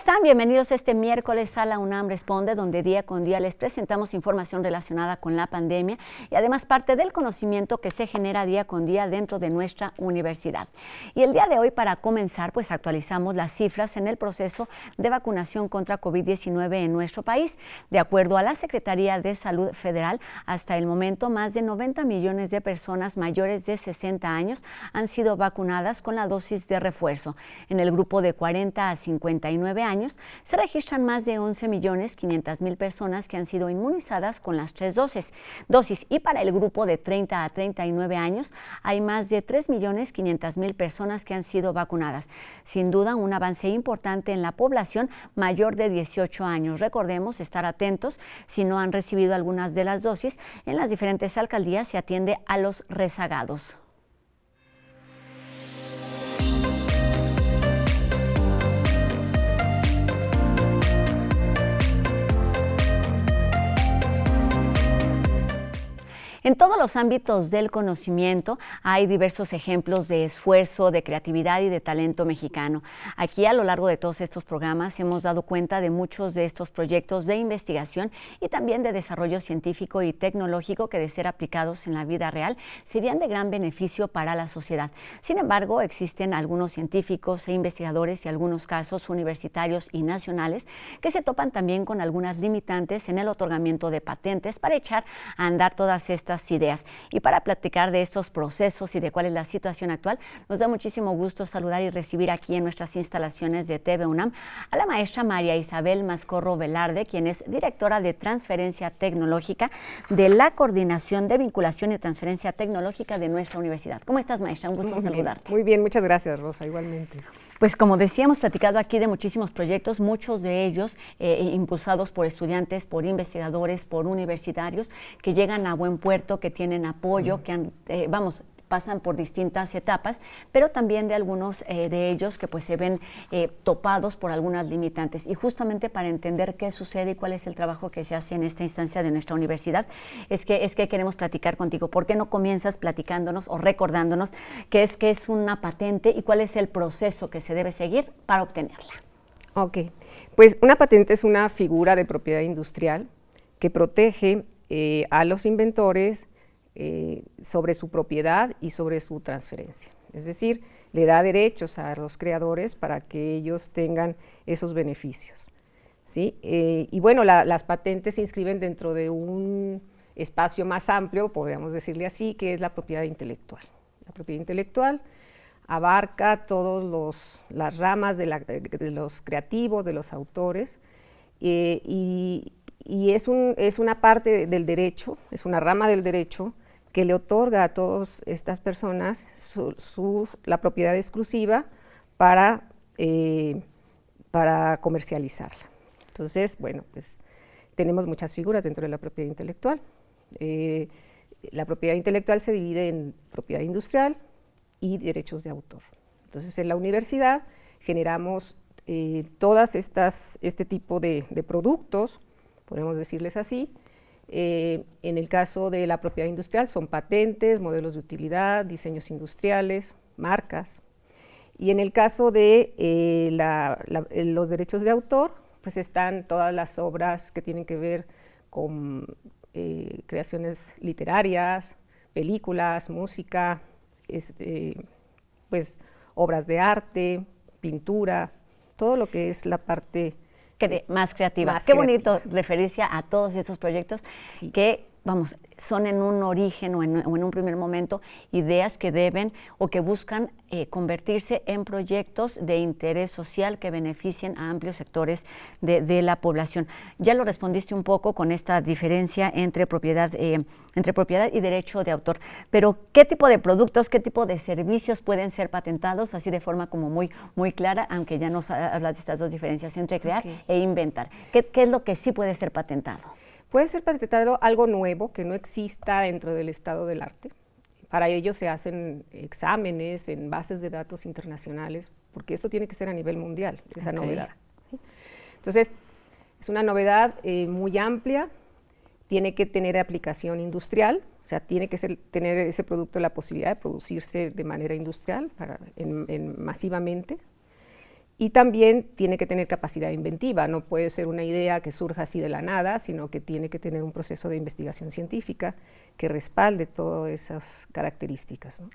están? Bienvenidos este miércoles a la UNAM Responde, donde día con día les presentamos información relacionada con la pandemia y además parte del conocimiento que se genera día con día dentro de nuestra universidad. Y el día de hoy, para comenzar, pues actualizamos las cifras en el proceso de vacunación contra COVID-19 en nuestro país. De acuerdo a la Secretaría de Salud Federal, hasta el momento más de 90 millones de personas mayores de 60 años han sido vacunadas con la dosis de refuerzo. En el grupo de 40 a 59 años, se registran más de 11.500.000 personas que han sido inmunizadas con las 3 dosis. Y para el grupo de 30 a 39 años, hay más de 3.500.000 personas que han sido vacunadas. Sin duda, un avance importante en la población mayor de 18 años. Recordemos estar atentos si no han recibido algunas de las dosis. En las diferentes alcaldías se atiende a los rezagados. En todos los ámbitos del conocimiento hay diversos ejemplos de esfuerzo, de creatividad y de talento mexicano. Aquí, a lo largo de todos estos programas, hemos dado cuenta de muchos de estos proyectos de investigación y también de desarrollo científico y tecnológico que, de ser aplicados en la vida real, serían de gran beneficio para la sociedad. Sin embargo, existen algunos científicos e investigadores y algunos casos universitarios y nacionales que se topan también con algunas limitantes en el otorgamiento de patentes para echar a andar todas estas ideas. Y para platicar de estos procesos y de cuál es la situación actual, nos da muchísimo gusto saludar y recibir aquí en nuestras instalaciones de TV UNAM a la maestra María Isabel Mascorro Velarde, quien es directora de Transferencia Tecnológica de la Coordinación de Vinculación y Transferencia Tecnológica de nuestra universidad. ¿Cómo estás, maestra? Un gusto saludarte. Muy bien, muchas gracias, Rosa, igualmente. Pues como decía, hemos platicado aquí de muchísimos proyectos, muchos de ellos impulsados por estudiantes, por investigadores, por universitarios que llegan a buen puerto, que tienen apoyo, que pasan por distintas etapas, pero también de algunos de ellos que pues se ven topados por algunas limitantes. Y justamente para entender qué sucede y cuál es el trabajo que se hace en esta instancia de nuestra universidad, es que queremos platicar contigo. ¿Por qué no comienzas platicándonos o recordándonos qué es una patente y cuál es el proceso que se debe seguir para obtenerla? Ok, pues una patente es una figura de propiedad industrial que protege a los inventores sobre su propiedad y sobre su transferencia. Es decir, le da derechos a los creadores para que ellos tengan esos beneficios, ¿sí? Y bueno, las patentes se inscriben dentro de un espacio más amplio, podríamos decirle así, que es la propiedad intelectual. La propiedad intelectual abarca todas las ramas de los creativos, de los autores, y es una parte del derecho, es una rama del derecho que le otorga a todas estas personas la propiedad exclusiva para comercializarla. Entonces, bueno, pues tenemos muchas figuras dentro de la propiedad intelectual. La propiedad intelectual se divide en propiedad industrial y derechos de autor. Entonces, en la universidad generamos todas este tipo de productos, podemos decirles así. En el caso de la propiedad industrial son patentes, modelos de utilidad, diseños industriales, marcas. Y en el caso de los derechos de autor, pues están todas las obras que tienen que ver con creaciones literarias, películas, música, pues obras de arte, pintura, todo lo que es la parte más creativa. Qué bonito referirse a todos esos proyectos, sí, que son en un origen o en un primer momento ideas que deben o que buscan convertirse en proyectos de interés social que beneficien a amplios sectores de la población. Ya lo respondiste un poco con esta diferencia entre propiedad y derecho de autor, pero ¿qué tipo de productos, qué tipo de servicios pueden ser patentados así de forma como muy clara, aunque ya nos hablas de estas dos diferencias entre crear e inventar? ¿Qué es lo que sí puede ser patentado? Puede ser patentado algo nuevo que no exista dentro del estado del arte. Para ello se hacen exámenes en bases de datos internacionales, porque esto tiene que ser a nivel mundial, esa novedad, ¿sí? Entonces, es una novedad muy amplia, tiene que tener aplicación industrial, o sea, tiene que tener ese producto la posibilidad de producirse de manera industrial, masivamente. Y también tiene que tener capacidad inventiva, no puede ser una idea que surja así de la nada, sino que tiene que tener un proceso de investigación científica que respalde todas esas características, ¿no?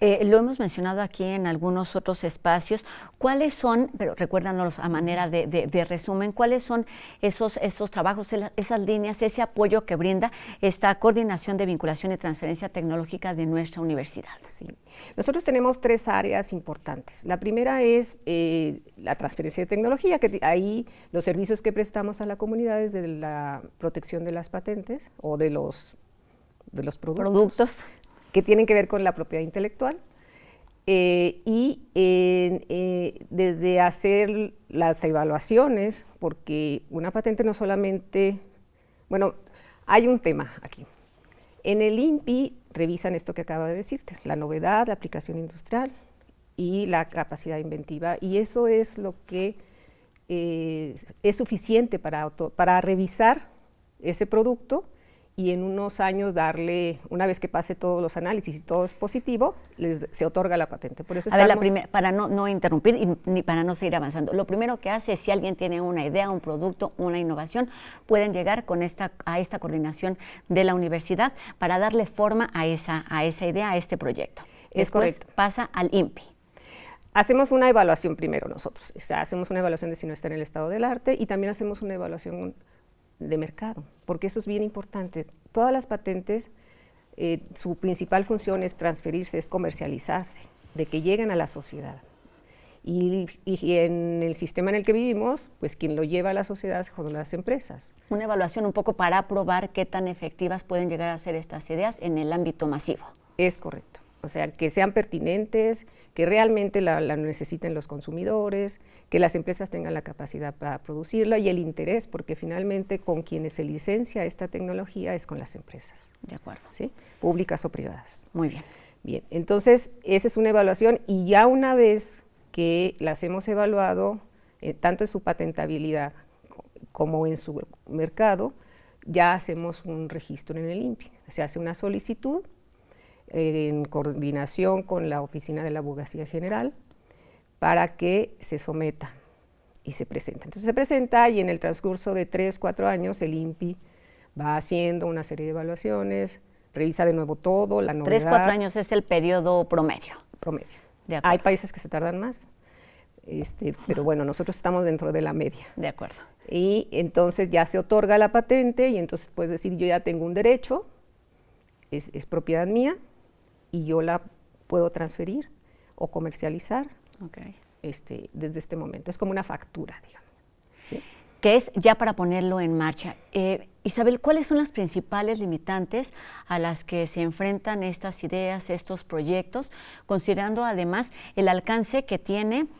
Lo hemos mencionado aquí en algunos otros espacios. ¿Cuáles son, pero recuérdanos a manera de resumen, cuáles son esos trabajos, esas líneas, ese apoyo que brinda esta coordinación de vinculación y transferencia tecnológica de nuestra universidad? Sí. Nosotros tenemos 3 áreas importantes. La primera es la transferencia de tecnología, que ahí los servicios que prestamos a la comunidad es de la protección de las patentes o de los productos que tienen que ver con la propiedad intelectual, desde hacer las evaluaciones, porque una patente no solamente, bueno, hay un tema aquí. En el INPI revisan esto que acaba de decirte, la novedad, la aplicación industrial y la capacidad inventiva, y eso es lo que es suficiente para revisar ese producto y en unos años darle, una vez que pase todos los análisis y todo es positivo, se otorga la patente. Por eso para no interrumpir ni para no seguir avanzando, lo primero que hace es si alguien tiene una idea, un producto, una innovación, pueden llegar a esta coordinación de la universidad para darle forma a esa idea, a este proyecto. Después pasa al INPI. Hacemos una evaluación primero nosotros, hacemos una evaluación de si no está en el estado del arte y también hacemos una evaluación de mercado, porque eso es bien importante. Todas las patentes, su principal función es transferirse, es comercializarse, de que lleguen a la sociedad. Y en el sistema en el que vivimos, pues quien lo lleva a la sociedad son las empresas. Una evaluación un poco para probar qué tan efectivas pueden llegar a ser estas ideas en el ámbito masivo. Es correcto. O sea, que sean pertinentes, que realmente la necesiten los consumidores, que las empresas tengan la capacidad para producirla y el interés, porque finalmente con quienes se licencia esta tecnología es con las empresas. De acuerdo. ¿Sí? Públicas o privadas. Muy bien. Bien, entonces esa es una evaluación y ya una vez que las hemos evaluado, tanto en su patentabilidad como en su mercado, ya hacemos un registro en el INPI. Se hace una solicitud en coordinación con la Oficina de la Abogacía General para que se someta y se presenta. Entonces se presenta y en el transcurso de 3, 4 años el INPI va haciendo una serie de evaluaciones, revisa de nuevo todo, la novedad. 3, 4 años es el periodo promedio. Promedio. Hay países que se tardan más, pero bueno, nosotros estamos dentro de la media. De acuerdo. Y entonces ya se otorga la patente y entonces puedes decir, yo ya tengo un derecho, es propiedad mía, y yo la puedo transferir o comercializar desde este momento. Es como una factura, digamos. ¿Sí? Que es ya para ponerlo en marcha. Isabel, ¿cuáles son las principales limitantes a las que se enfrentan estas ideas, estos proyectos, considerando además el alcance que tienen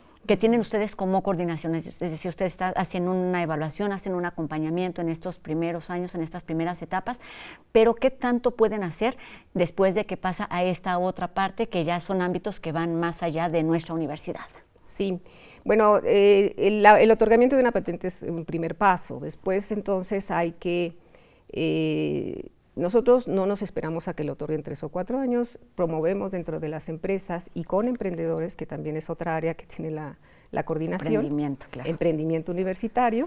ustedes como coordinación? Es decir, ustedes hacen una evaluación, hacen un acompañamiento en estos primeros años, en estas primeras etapas, pero ¿qué tanto pueden hacer después de que pasa a esta otra parte, que ya son ámbitos que van más allá de nuestra universidad? Sí, bueno, el otorgamiento de una patente es un primer paso. Después, entonces, hay que... nosotros no nos esperamos a que lo otorguen 3 o 4 años, promovemos dentro de las empresas y con emprendedores, que también es otra área que tiene la coordinación. Emprendimiento, claro. Emprendimiento universitario,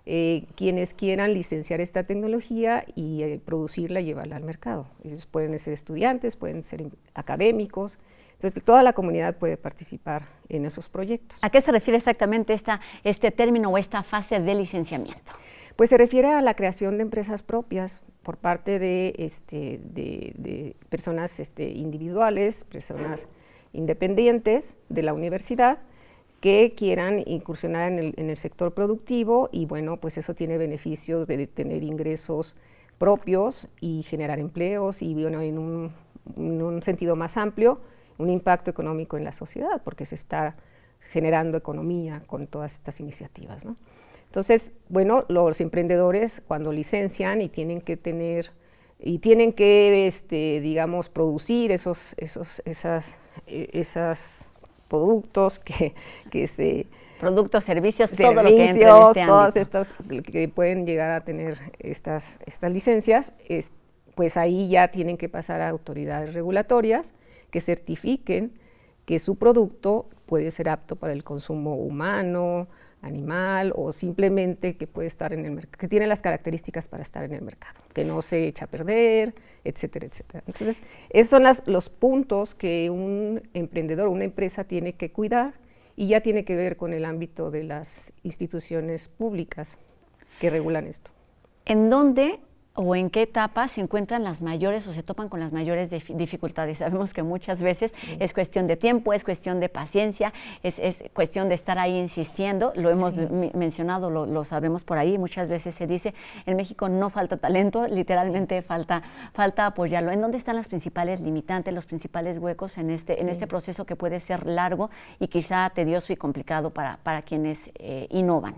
quienes quieran licenciar esta tecnología y producirla y llevarla al mercado. Ellos pueden ser estudiantes, pueden ser académicos, entonces toda la comunidad puede participar en esos proyectos. ¿A qué se refiere exactamente este término o esta fase de licenciamiento? Pues se refiere a la creación de empresas propias por parte de personas individuales, personas independientes de la universidad que quieran incursionar en el sector productivo y bueno, pues eso tiene beneficios de tener ingresos propios y generar empleos y bueno, en un sentido más amplio, un impacto económico en la sociedad porque se está generando economía con todas estas iniciativas, ¿no? Entonces, bueno, los emprendedores cuando licencian y tienen que digamos, producir esos productos productos, servicios, todo lo que entre en este todas ámbito. estas que pueden llegar a tener estas licencias, pues ahí ya tienen que pasar a autoridades regulatorias que certifiquen que su producto puede ser apto para el consumo humano, animal o simplemente que puede estar en el mercado, que tiene las características para estar en el mercado, que no se echa a perder, etcétera, etcétera. Entonces, esos son los puntos que un emprendedor, una empresa tiene que cuidar y ya tiene que ver con el ámbito de las instituciones públicas que regulan esto. ¿En dónde o en qué etapa se encuentran las mayores o se topan con las mayores dificultades? Sabemos que muchas veces es cuestión de tiempo, es cuestión de paciencia, es cuestión de estar ahí insistiendo. Lo hemos mencionado, lo sabemos por ahí. Muchas veces se dice, en México no falta talento, literalmente falta apoyarlo. ¿En dónde están las principales limitantes, los principales huecos en este proceso que puede ser largo y quizá tedioso y complicado para quienes innovan?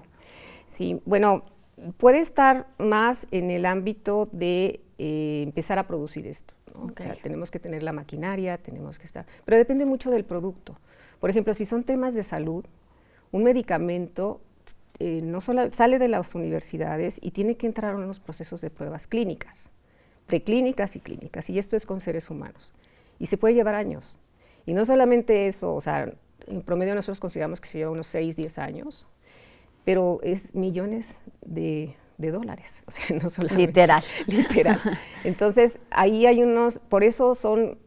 Sí, bueno, puede estar más en el ámbito de empezar a producir esto, ¿no? O sea, tenemos que tener la maquinaria, tenemos que estar, pero depende mucho del producto. Por ejemplo, si son temas de salud, un medicamento no solo sale de las universidades y tiene que entrar en unos procesos de pruebas clínicas, preclínicas y clínicas, y esto es con seres humanos, y se puede llevar años. Y no solamente eso, o sea, en promedio nosotros consideramos que se lleva unos 6, 10 años, pero es millones de dólares, o sea, no solamente. Literal. Entonces, ahí hay por eso son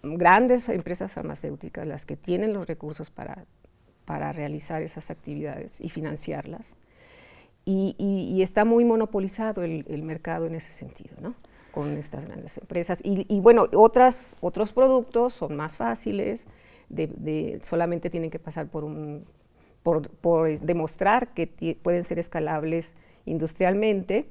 grandes empresas farmacéuticas las que tienen los recursos para realizar esas actividades y financiarlas. Y está muy monopolizado el mercado en ese sentido, ¿no? Con estas grandes empresas. Y bueno, otros productos son más fáciles, solamente tienen que pasar por demostrar que pueden ser escalables industrialmente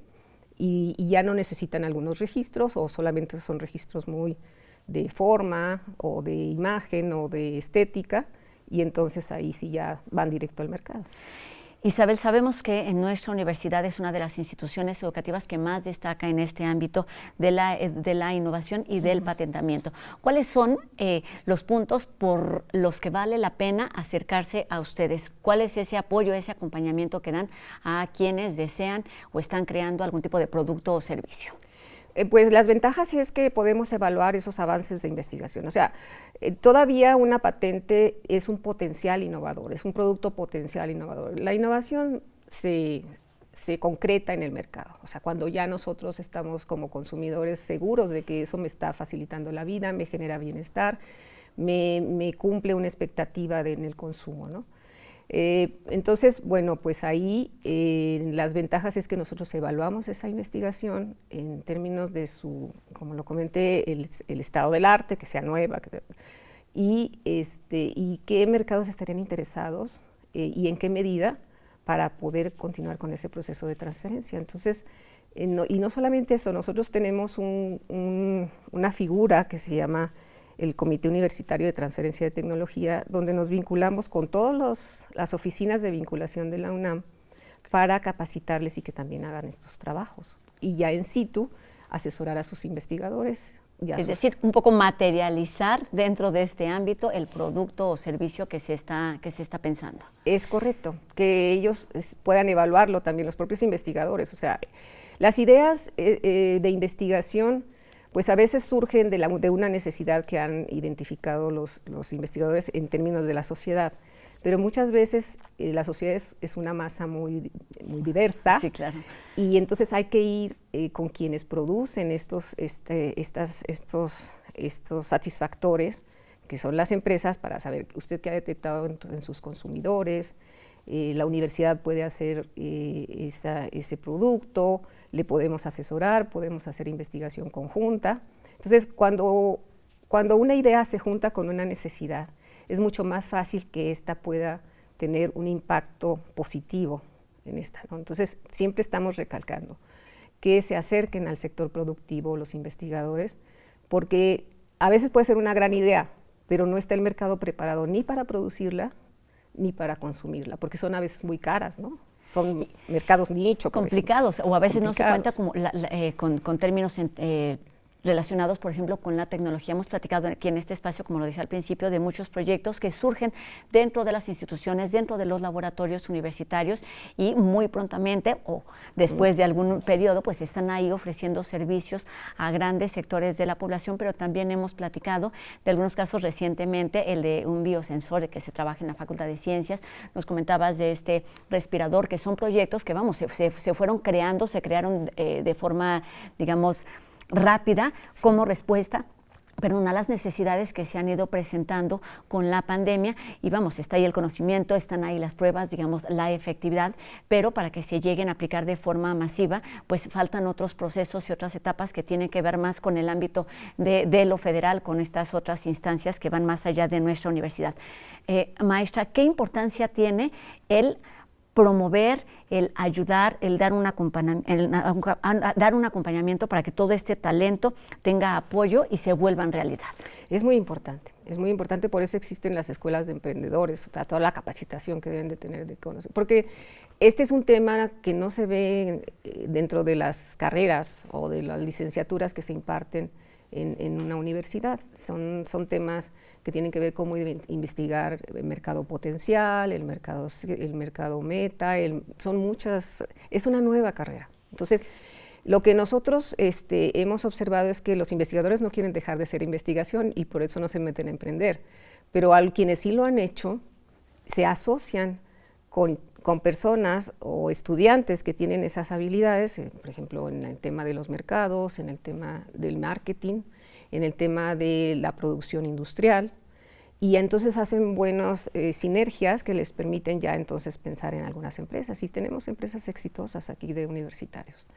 y ya no necesitan algunos registros o solamente son registros muy de forma o de imagen o de estética y entonces ahí sí ya van directo al mercado. Isabel, sabemos que en nuestra universidad es una de las instituciones educativas que más destaca en este ámbito de la innovación y del patentamiento. ¿Cuáles son los puntos por los que vale la pena acercarse a ustedes? ¿Cuál es ese apoyo, ese acompañamiento que dan a quienes desean o están creando algún tipo de producto o servicio? Pues las ventajas es que podemos evaluar esos avances de investigación. O sea, todavía una patente es un potencial innovador, es un producto potencial innovador. La innovación se concreta en el mercado. O sea, cuando ya nosotros estamos como consumidores seguros de que eso me está facilitando la vida, me genera bienestar, me cumple una expectativa en el consumo, ¿no? Entonces, bueno, pues ahí las ventajas es que nosotros evaluamos esa investigación en términos de como lo comenté, el estado del arte, que sea nueva, y qué mercados estarían interesados y en qué medida para poder continuar con ese proceso de transferencia. Entonces, y no solamente eso, nosotros tenemos una figura que se llama el Comité Universitario de Transferencia de Tecnología, donde nos vinculamos con todas las oficinas de vinculación de la UNAM para capacitarles y que también hagan estos trabajos. Y ya en situ, asesorar a sus investigadores. Es decir, un poco materializar dentro de este ámbito el producto o servicio que se está pensando. Es correcto, que ellos puedan evaluarlo también, los propios investigadores. O sea, las ideas de investigación pues a veces surgen de una necesidad que han identificado los investigadores en términos de la sociedad, pero muchas veces la sociedad es una masa muy diversa. Sí, claro. Y entonces hay que ir con quienes producen estos satisfactores, que son las empresas, para saber usted qué ha detectado en sus consumidores. La universidad puede hacer ese producto, le podemos asesorar, podemos hacer investigación conjunta. Entonces, cuando una idea se junta con una necesidad, es mucho más fácil que ésta pueda tener un impacto positivo en esta, ¿no? Entonces, siempre estamos recalcando que se acerquen al sector productivo los investigadores, porque a veces puede ser una gran idea, pero no está el mercado preparado ni para producirla, ni para consumirla, porque son a veces muy caras, ¿no? Son mercados nicho. Complicados, o a veces no se cuenta como con términos relacionados, por ejemplo, con la tecnología. Hemos platicado aquí en este espacio, como lo decía al principio, de muchos proyectos que surgen dentro de las instituciones, dentro de los laboratorios universitarios y muy prontamente o después de algún periodo, pues están ahí ofreciendo servicios a grandes sectores de la población, pero también hemos platicado de algunos casos recientemente, el de un biosensor que se trabaja en la Facultad de Ciencias. Nos comentabas de este respirador, que son proyectos que, vamos, se fueron creando, se crearon de forma, digamos, rápida como respuesta a las necesidades que se han ido presentando con la pandemia y vamos, está ahí el conocimiento, están ahí las pruebas, digamos, la efectividad, pero para que se lleguen a aplicar de forma masiva, pues faltan otros procesos y otras etapas que tienen que ver más con el ámbito de lo federal, con estas otras instancias que van más allá de nuestra universidad. Maestra, ¿qué importancia tiene el promover, el ayudar, el dar un acompañamiento para que todo este talento tenga apoyo y se vuelvan realidad? Es muy importante, por eso existen las escuelas de emprendedores, o sea, toda la capacitación que deben de tener de conocer, porque este es un tema que no se ve dentro de las carreras o de las licenciaturas que se imparten en una universidad. Son temas que tienen que ver cómo investigar el mercado potencial, el mercado meta, son muchas, es una nueva carrera. Entonces, lo que nosotros hemos observado es que los investigadores no quieren dejar de hacer investigación y por eso no se meten a emprender, pero a quienes sí lo han hecho, se asocian con personas o estudiantes que tienen esas habilidades, por ejemplo, en el tema de los mercados, en el tema del marketing, en el tema de la producción industrial, y entonces hacen buenas sinergias que les permiten ya entonces pensar en algunas empresas, y tenemos empresas exitosas aquí de universitarios,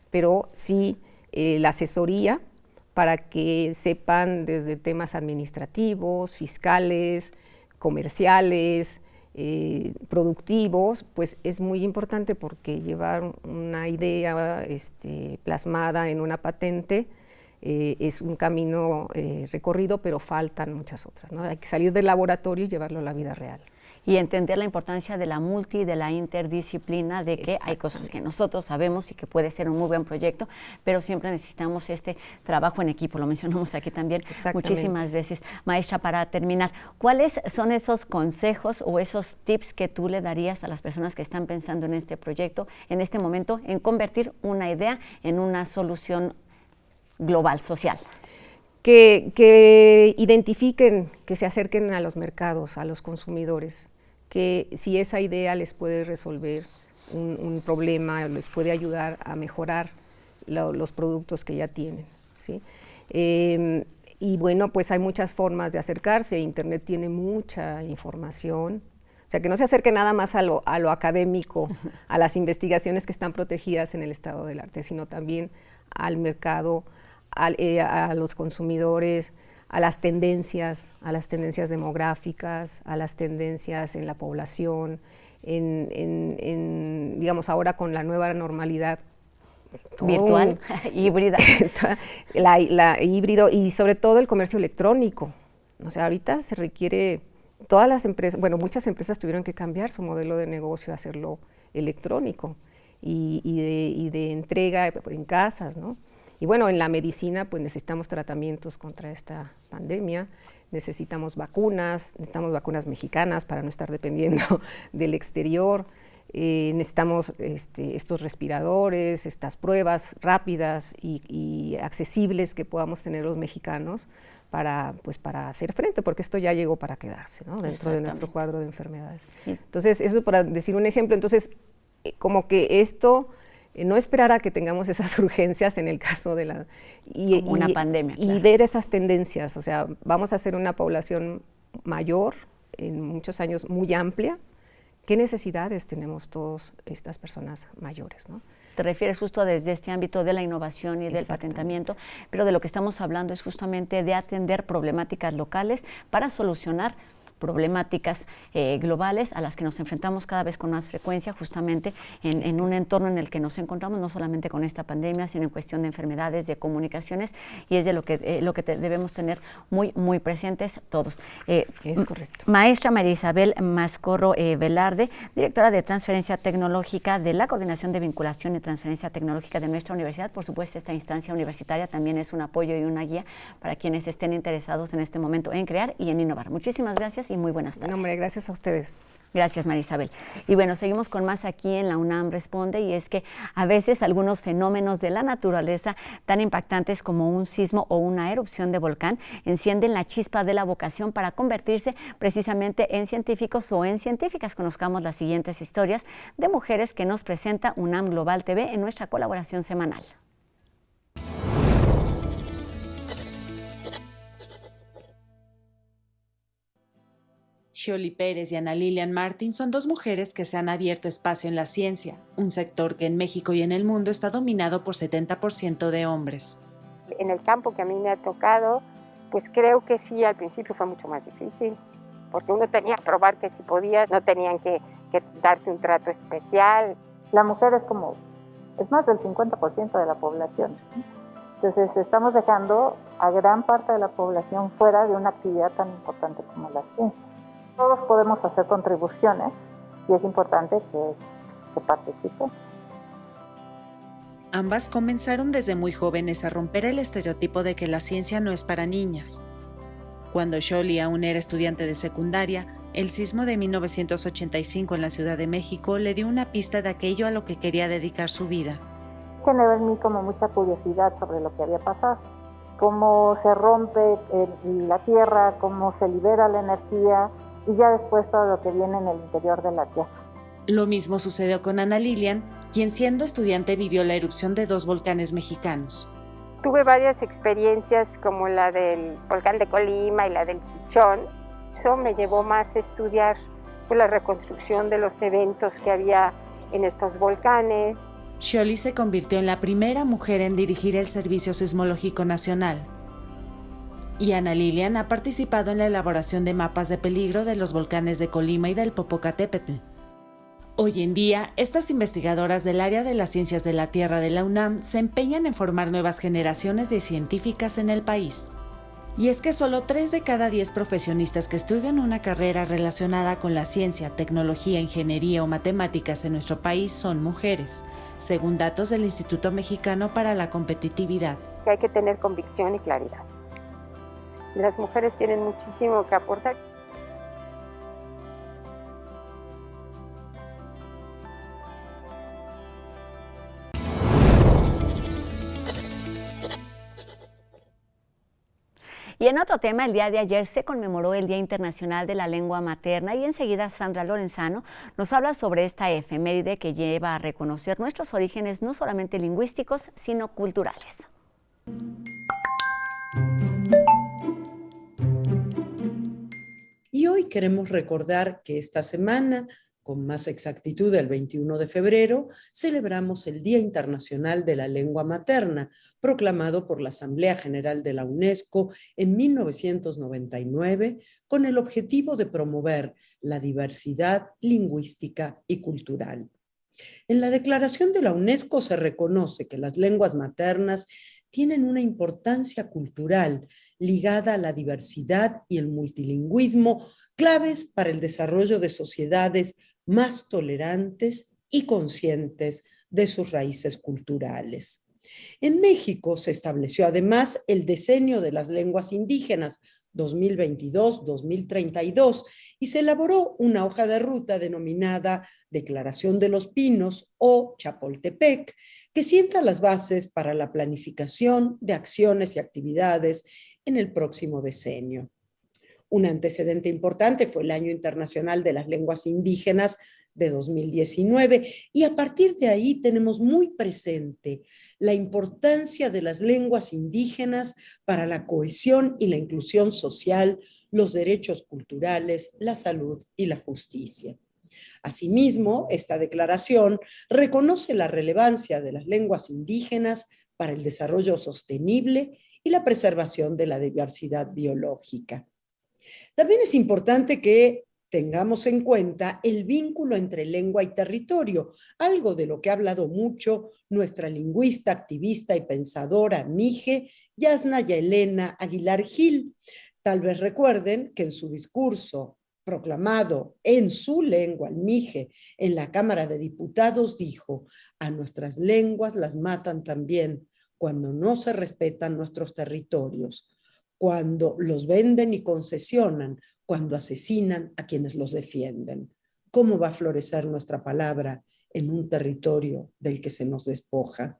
pero sí la asesoría para que sepan desde temas administrativos, fiscales, comerciales, productivos, pues es muy importante porque llevar una idea plasmada en una patente es un camino recorrido, pero faltan muchas otras, ¿no? Hay que salir del laboratorio y llevarlo a la vida real. Y entender la importancia de la de la interdisciplina, de que hay cosas que nosotros sabemos y que puede ser un muy buen proyecto, pero siempre necesitamos este trabajo en equipo, lo mencionamos aquí también muchísimas veces. Maestra, para terminar, ¿cuáles son esos consejos o esos tips que tú le darías a las personas que están pensando en este proyecto, en este momento, en convertir una idea en una solución global, social? Que identifiquen, que se acerquen a los mercados, a los consumidores, que si esa idea les puede resolver un problema, les puede ayudar a mejorar los productos que ya tienen, ¿sí? Y bueno, pues hay muchas formas de acercarse, Internet tiene mucha información, o sea, que no se acerque nada más a lo académico, a las investigaciones que están protegidas en el estado del arte, sino también al mercado, a los consumidores, a las tendencias demográficas, a las tendencias en la población, digamos, ahora con la nueva normalidad virtual, híbrida. la híbrido y sobre todo el comercio electrónico. O sea, ahorita se requiere, todas las empresas, bueno, muchas empresas tuvieron que cambiar su modelo de negocio a hacerlo electrónico y de entrega en casas, ¿no? Y bueno, en la medicina pues necesitamos tratamientos contra esta pandemia, necesitamos vacunas mexicanas para no estar dependiendo del exterior, necesitamos estos respiradores, estas pruebas rápidas y accesibles que podamos tener los mexicanos para hacer frente, porque esto ya llegó para quedarse, ¿no? Dentro de nuestro cuadro de enfermedades. Entonces, eso para decir un ejemplo. Entonces, como que esto, no esperar a que tengamos esas urgencias en el caso de una pandemia. Y ver esas tendencias, o sea, vamos a ser una población mayor, en muchos años muy amplia. ¿Qué necesidades tenemos todas estas personas mayores, ¿no? Te refieres justo desde este ámbito de la innovación y del patentamiento, pero de lo que estamos hablando es justamente de atender problemáticas locales para solucionar problemáticas globales a las que nos enfrentamos cada vez con más frecuencia, justamente en un entorno en el que nos encontramos, no solamente con esta pandemia, sino en cuestión de enfermedades, de comunicaciones, y es de lo que debemos tener muy presentes todos. Es correcto. Maestra María Isabel Mascorro Velarde, directora de Transferencia Tecnológica de la Coordinación de Vinculación y Transferencia Tecnológica de nuestra universidad. Por supuesto, esta instancia universitaria también es un apoyo y una guía para quienes estén interesados en este momento en crear y en innovar. Muchísimas gracias y muy buenas tardes. No, hombre, gracias a ustedes. Gracias, María Isabel. Y bueno, seguimos con más aquí en la UNAM Responde, y es que a veces algunos fenómenos de la naturaleza tan impactantes como un sismo o una erupción de volcán encienden la chispa de la vocación para convertirse precisamente en científicos o en científicas. Conozcamos las siguientes historias de mujeres que nos presenta UNAM Global TV en nuestra colaboración semanal. Xioli Pérez y Ana Lilian Martín son dos mujeres que se han abierto espacio en la ciencia, un sector que en México y en el mundo está dominado por 70% de hombres. En el campo que a mí me ha tocado, pues creo que sí, al principio fue mucho más difícil, porque uno tenía que probar que si podía, no tenían que darte un trato especial. La mujer es más del 50% de la población. Entonces estamos dejando a gran parte de la población fuera de una actividad tan importante como la ciencia. Todos podemos hacer contribuciones y es importante que participen. Ambas comenzaron desde muy jóvenes a romper el estereotipo de que la ciencia no es para niñas. Cuando Xioli aún era estudiante de secundaria, el sismo de 1985 en la Ciudad de México le dio una pista de aquello a lo que quería dedicar su vida. Generó en mí como mucha curiosidad sobre lo que había pasado, cómo se rompe la tierra, cómo se libera la energía y ya después todo lo que viene en el interior de la tierra. Lo mismo sucedió con Ana Lilian, quien siendo estudiante vivió la erupción de dos volcanes mexicanos. Tuve varias experiencias como la del volcán de Colima y la del Chichón. Eso me llevó más a estudiar la reconstrucción de los eventos que había en estos volcanes. Xioli se convirtió en la primera mujer en dirigir el Servicio Sismológico Nacional. Y Ana Lilian ha participado en la elaboración de mapas de peligro de los volcanes de Colima y del Popocatépetl. Hoy en día, estas investigadoras del área de las ciencias de la Tierra de la UNAM se empeñan en formar nuevas generaciones de científicas en el país. Y es que solo 3 de cada 10 profesionistas que estudian una carrera relacionada con la ciencia, tecnología, ingeniería o matemáticas en nuestro país son mujeres, según datos del Instituto Mexicano para la Competitividad. Hay que tener convicción y claridad. Las mujeres tienen muchísimo que aportar. Y en otro tema, el día de ayer se conmemoró el Día Internacional de la Lengua Materna y enseguida Sandra Lorenzano nos habla sobre esta efeméride que lleva a reconocer nuestros orígenes no solamente lingüísticos, sino culturales. Y hoy queremos recordar que esta semana, con más exactitud el 21 de febrero, celebramos el Día Internacional de la Lengua Materna, proclamado por la Asamblea General de la UNESCO en 1999, con el objetivo de promover la diversidad lingüística y cultural. En la Declaración de la UNESCO se reconoce que las lenguas maternas tienen una importancia cultural ligada a la diversidad y el multilingüismo, claves para el desarrollo de sociedades más tolerantes y conscientes de sus raíces culturales. En México se estableció además el Decenio de las Lenguas Indígenas 2022-2032 y se elaboró una hoja de ruta denominada Declaración de los Pinos o Chapultepec, que sienta las bases para la planificación de acciones y actividades en el próximo decenio. Un antecedente importante fue el Año Internacional de las Lenguas Indígenas de 2019 y a partir de ahí tenemos muy presente la importancia de las lenguas indígenas para la cohesión y la inclusión social, los derechos culturales, la salud y la justicia. Asimismo, esta declaración reconoce la relevancia de las lenguas indígenas para el desarrollo sostenible y la preservación de la diversidad biológica. También es importante que tengamos en cuenta el vínculo entre lengua y territorio, algo de lo que ha hablado mucho nuestra lingüista, activista y pensadora mije, Yasna Elena Aguilar Gil. Tal vez recuerden que en su discurso proclamado en su lengua, el mije, en la Cámara de Diputados, dijo: a nuestras lenguas las matan también cuando no se respetan nuestros territorios, cuando los venden y concesionan, cuando asesinan a quienes los defienden. ¿Cómo va a florecer nuestra palabra en un territorio del que se nos despoja?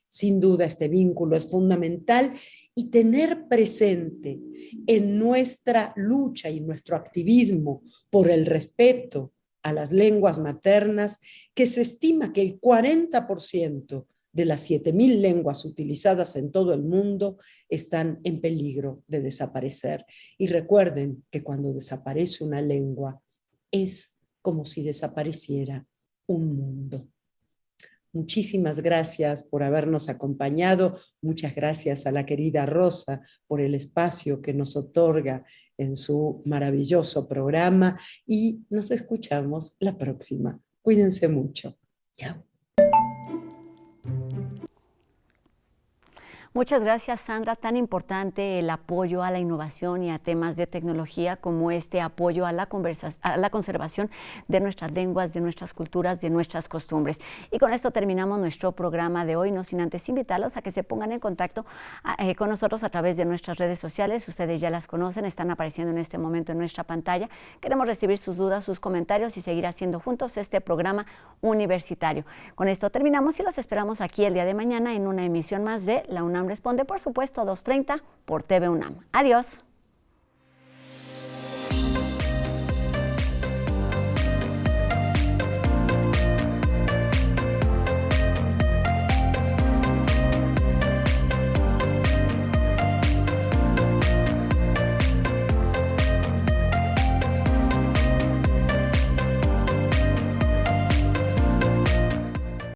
Sin duda, este vínculo es fundamental y tener presente en nuestra lucha y nuestro activismo por el respeto a las lenguas maternas, que se estima que el 40% de las 7,000 lenguas utilizadas en todo el mundo están en peligro de desaparecer. Y recuerden que cuando desaparece una lengua es como si desapareciera un mundo. Muchísimas gracias por habernos acompañado. Muchas gracias a la querida Rosa por el espacio que nos otorga en su maravilloso programa y nos escuchamos la próxima. Cuídense mucho. Chao. Muchas gracias, Sandra. Tan importante el apoyo a la innovación y a temas de tecnología como este apoyo a la conservación de nuestras lenguas, de nuestras culturas, de nuestras costumbres. Y con esto terminamos nuestro programa de hoy, no sin antes invitarlos a que se pongan en contacto con nosotros a través de nuestras redes sociales. Ustedes ya las conocen, están apareciendo en este momento en nuestra pantalla. Queremos recibir sus dudas, sus comentarios y seguir haciendo juntos este programa universitario. Con esto terminamos y los esperamos aquí el día de mañana en una emisión más de La UNAM Responde, por supuesto, 2:30 por TV UNAM. Adiós.